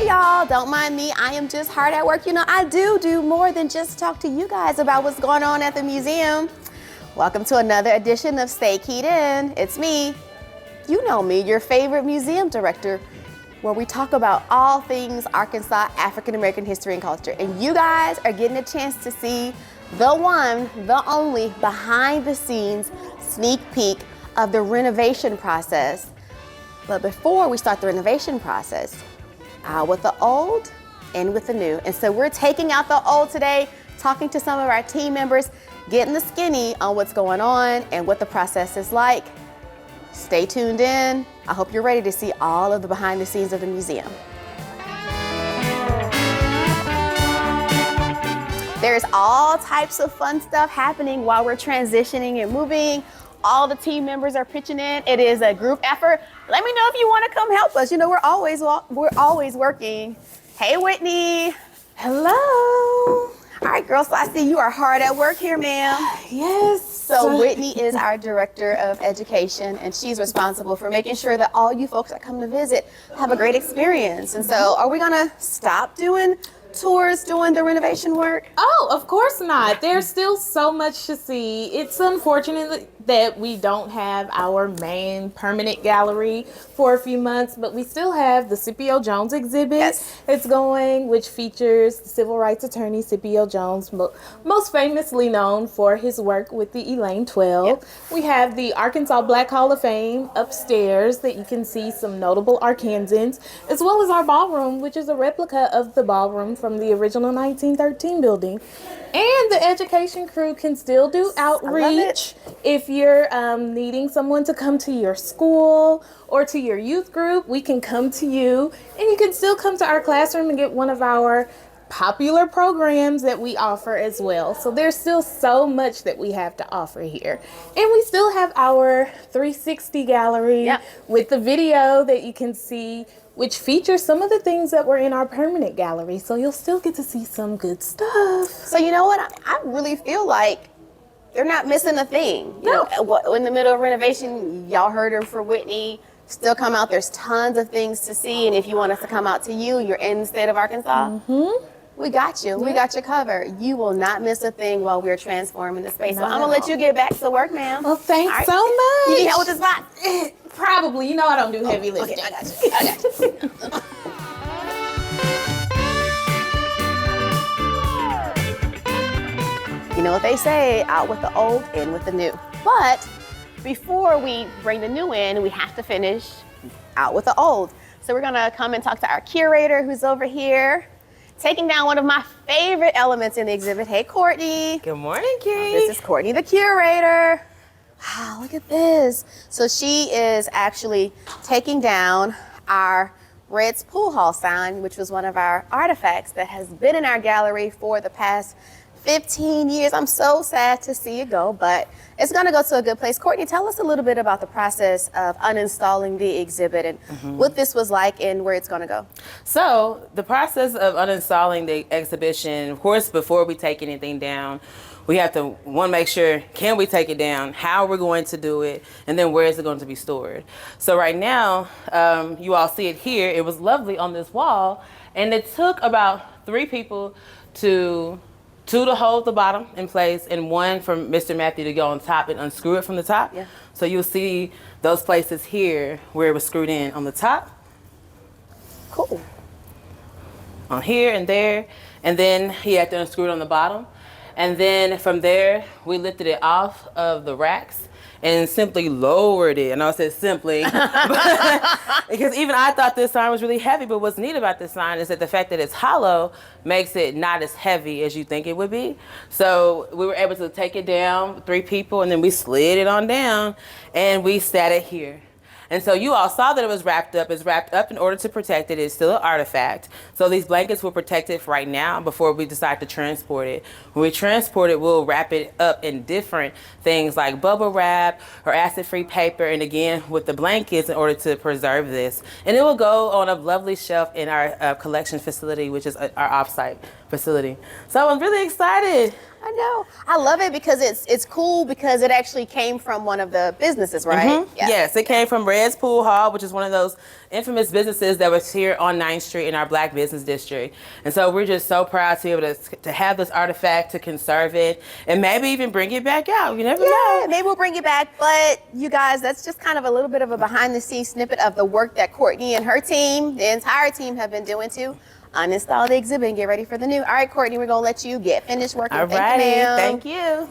Hey y'all, don't mind me. I am just hard at work. You know, I do more than just talk to you guys about what's going on at the museum. Welcome to another edition of Stay Keyed In. It's me. You know me, your favorite museum director, where we talk about all things Arkansas African American history and culture. And you guys are getting a chance to see the one, the only behind the scenes sneak peek of the renovation process. But before we start the renovation process, out with the old, in with the new. And so we're taking out the old today, talking to some of our team members, getting the skinny on what's going on and what the process is like. Stay tuned in. I hope you're ready to see all of the behind the scenes of the museum. There's all types of fun stuff happening while we're transitioning and moving. All the team members are pitching in. It is a group effort. Let me know if you want to come help us. You know, we're always working. Hey, Whitney. Hello. All right, girls, so I see you are hard at work here, ma'am. Yes. So Whitney is our director of education, and she's responsible for making sure that all you folks that come to visit have a great experience. And so are we gonna stop doing tours, doing the renovation work? Oh, of course not. There's still so much to see. It's unfortunate that we don't have our main permanent gallery for a few months, but we still have the Scipio Jones exhibit. Yes. It's going, which features the civil rights attorney Scipio Jones, most famously known for his work with the Elaine 12. Yep. We have the Arkansas Black Hall of Fame upstairs that you can see some notable Arkansans, as well as our ballroom, which is a replica of the ballroom from the original 1913 building. And the education crew can still do outreach. If you're needing someone to come to your school or to your youth group, we can come to you, and you can still come to our classroom and get one of our popular programs that we offer as well. So there's still so much that we have to offer here. And we still have our 360 gallery with the video that you can see, which features some of the things that were in our permanent gallery. So you'll still get to see some good stuff. So you know what? I really feel like they're not missing a thing. You know, in the middle of renovation, y'all heard her for Whitney. Still come out. There's tons of things to see. And if you want us to come out to you, you're in the state of Arkansas. We got you. We got you covered. You will not miss a thing while we're transforming the space. So I'm going to let you get back to work, ma'am. Well, thanks so much. You need help with this box? Probably. You know I don't do heavy lifting. Okay, I got you. I got you. You know what they say, out with the old, in with the new. But before we bring the new in, we have to finish out with the old. So we're going to come and talk to our curator who's over here, taking down one of my favorite elements in the exhibit. Hey, Courtney. Good morning, Kate. This is Courtney, the curator. Wow, look at this. So she is actually taking down our Red's Pool Hall sign, which was one of our artifacts that has been in our gallery for the past 15 years. I'm so sad to see it go, but it's going to go to a good place. Courtney, tell us a little bit about the process of uninstalling the exhibit and what this was like and where it's going to go. So the process of uninstalling the exhibition, of course, before we take anything down, we have to, one, make sure, can we take it down, how we're going to do it, and then where is it going to be stored. So right now, you all see it here. It was lovely on this wall, and it took about 3 people to 2 to hold the bottom in place, and 1 from Mr. Matthew to go on top and unscrew it from the top. Yeah. So you'll see those places here where it was screwed in on the top. Cool. On here and there, and then he had to unscrew it on the bottom. And then from there, we lifted it off of the racks and simply lowered it. And I said simply, because even I thought this sign was really heavy, but what's neat about this sign is that the fact that it's hollow makes it not as heavy as you think it would be. So we were able to take it down, 3 people, and then we slid it on down, and we sat it here. And so you all saw that it was wrapped up. It's wrapped up in order to protect it. It's still an artifact. So these blankets will protect it right now before we decide to transport it. When we transport it, we'll wrap it up in different things like bubble wrap or acid-free paper, and again with the blankets in order to preserve this. And it will go on a lovely shelf in our collection facility, which is our off-site facility. So I'm really excited. I know. I love it because it's cool because it actually came from one of the businesses, right? Yeah. Yes, it came from Red's Pool Hall, which is one of those infamous businesses that was here on 9th Street in our Black Business District. And so we're just so proud to be able to have this artifact, to conserve it, and maybe even bring it back out. You never know. Maybe we'll bring it back. But you guys, that's just kind of a little bit of a behind the scenes snippet of the work that Courtney and her team, the entire team, have been doing to uninstall the exhibit and get ready for the new. All right, Courtney, we're gonna let you get finished working. All righty, thank you.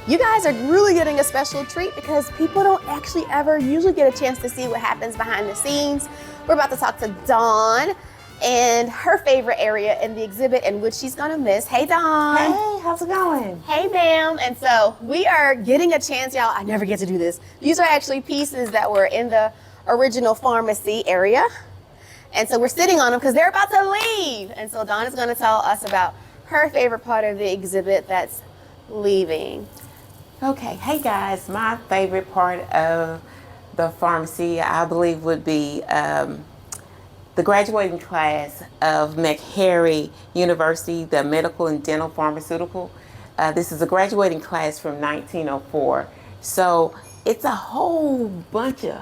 You guys are really getting a special treat because people don't actually ever usually get a chance to see what happens behind the scenes. We're about to talk to Dawn and her favorite area in the exhibit and which she's gonna miss. Hey, Dawn. Hey, how's it going? Hey, ma'am. And so we are getting a chance, y'all. I never get to do this. These are actually pieces that were in the original pharmacy area. And so we're sitting on them because they're about to leave. And so Dawn is going to tell us about her favorite part of the exhibit that's leaving. Okay, hey guys, my favorite part of the pharmacy, I believe, would be the graduating class of McHarry University, the medical and dental pharmaceutical. This is a graduating class from 1904. So it's a whole bunch of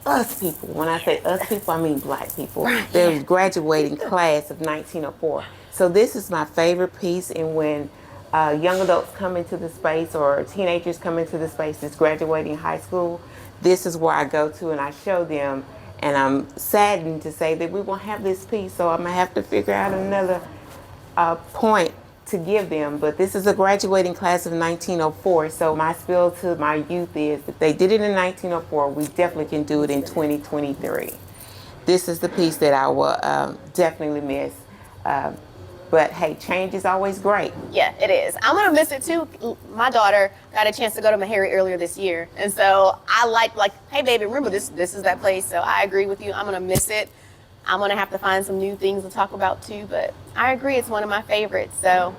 us people. When I say us people, I mean Black people. They're graduating class of 1904. So this is my favorite piece, and when young adults come into the space or teenagers come into the space that's graduating high school, this is where I go to and I show them, and I'm saddened to say that we won't have this piece, so I'm gonna have to figure out another point to give them. But this is a graduating class of 1904, so my spiel to my youth is, if they did it in 1904, we definitely can do it in 2023. This is the piece that I will definitely miss. But hey, change is always great. Yeah, it is. I'm gonna miss it too. My daughter got a chance to go to Meharry earlier this year, and so I like, hey baby, remember this is that place. So I agree with you. I'm gonna miss it. I'm gonna have to find some new things to talk about too, but I agree, it's one of my favorites. So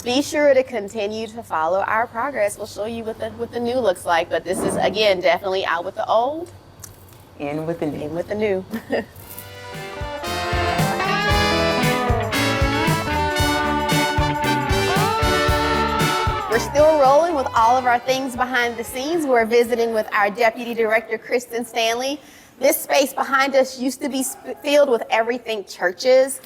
be sure to continue to follow our progress. We'll show you what the new looks like, but this is, again, definitely out with the old. In with the new. In with the new. We're still rolling with all of our things behind the scenes. We're visiting with our Deputy Director, Kristen Stanley. This space behind us used to be filled with everything churches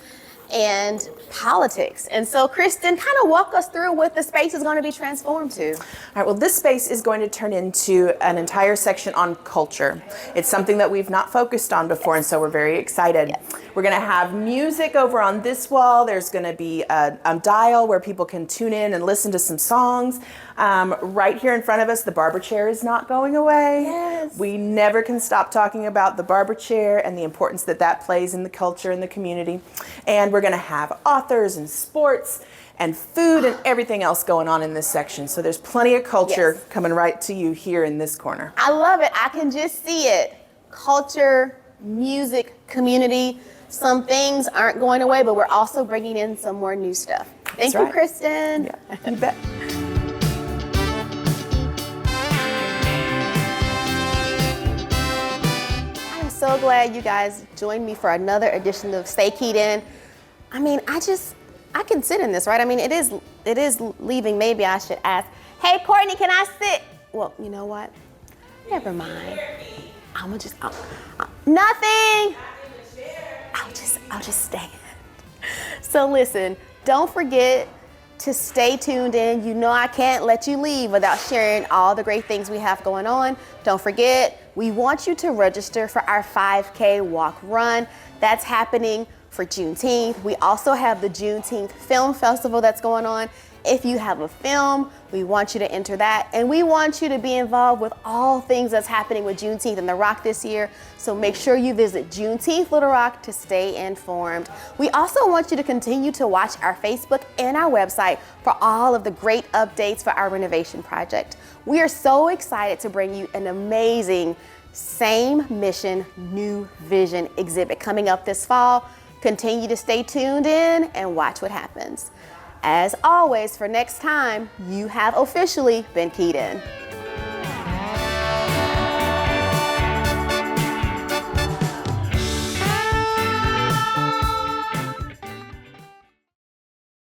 and politics. And so, Kristen, kind of walk us through what the space is going to be transformed to. All right, well, this space is going to turn into an entire section on culture. It's something that we've not focused on before, and so we're very excited. Yes. We're going to have music over on this wall. There's going to be a dial where people can tune in and listen to some songs. Right here in front of us, the barber chair is not going away. Yes. We never can stop talking about the barber chair and the importance that that plays in the culture and the community. And we're going to have authors and sports and food and everything else going on in this section. So there's plenty of culture coming right to you here in this corner. I love it. I can just see it. Culture, music, community. Some things aren't going away, but we're also bringing in some more new stuff. Thank you, Kristen. Yeah, you bet. I'm so glad you guys joined me for another edition of Stay Keyed In. I mean, I can sit in this, right? I mean, it is leaving. Maybe I should ask, hey, Courtney, can I sit? Well, you know what? Never mind. Nothing. I'll just stand. So listen, don't forget to stay tuned in. You know I can't let you leave without sharing all the great things we have going on. Don't forget, we want you to register for our 5K walk run. That's happening for Juneteenth. We also have the Juneteenth Film Festival that's going on. If you have a film, we want you to enter that. And we want you to be involved with all things that's happening with Juneteenth in the Rock this year. So make sure you visit Juneteenth Little Rock to stay informed. We also want you to continue to watch our Facebook and our website for all of the great updates for our renovation project. We are so excited to bring you an amazing Same Mission, New Vision exhibit coming up this fall. Continue to stay tuned in and watch what happens. As always, for next time, you have officially been keyed in.